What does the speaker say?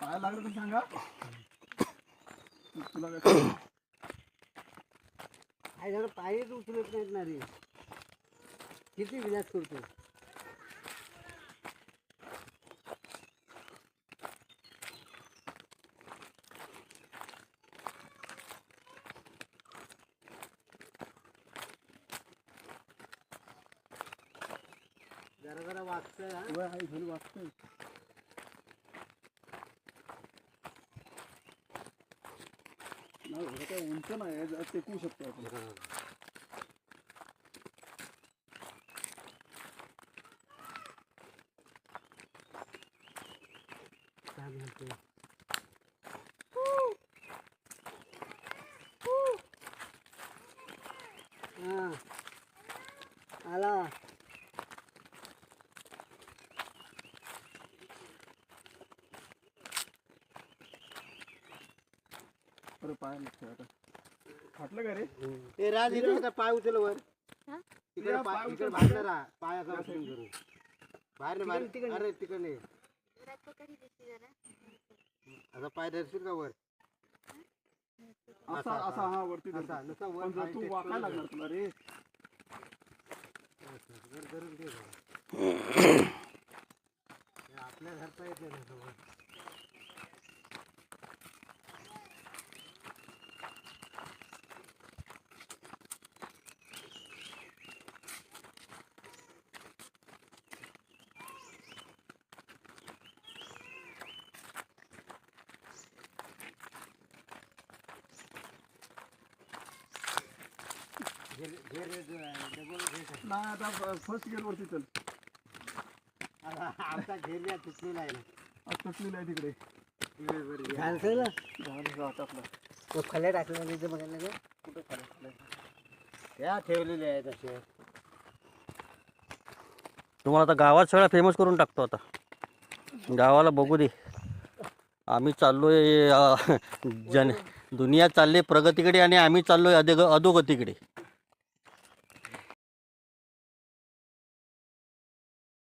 पाय लागलं तर सांगा. तुला काय आई झालं पायच उचलत नाहीत ना रे. किती विलास करतो. जरा जरा वाचतोय हा. वय आई घरी वाचतोय. नाही हे काय उंच नाही टेकवू शकतो आपण. काय म्हणतोय? हा आला. अरे पाय लागतोय आता. फाटलं का रे? ते राज इकडे आता पाय उचल वर. तिकडे पाय पाय उचल. इकडे बाहेर राहा. पायाचा उचलून करू. बाहेर बाहेर. अरे तिकडे आता पाय धरशील का वर? असा असा हा वरती धर. असा नुसता वर पण जर पाय तू टेक वाकायला करून लागणार तुला रे. वर धरून ठेव जरा. हे आपल्या धरता येत नाही तसं वर. नाही आता फर्स्ट गेअर वरती चल. आमचा घेर तुटलेला आहे ना. आज तुटलेलं आहे तिकडे. झालं आपला. तो खाली टाकलेला तिथे बघायला लागेल. कुठं खाली त्या ठेवलेले आहेत असे. तुम्हाला आता गावात सगळं फेमस करून टाकतो. आता गावाला बघू दे. आम्ही चाललोय दुनिया चालले प्रगतीकडे आणि आम्ही चाललोय अधोगतीकडे.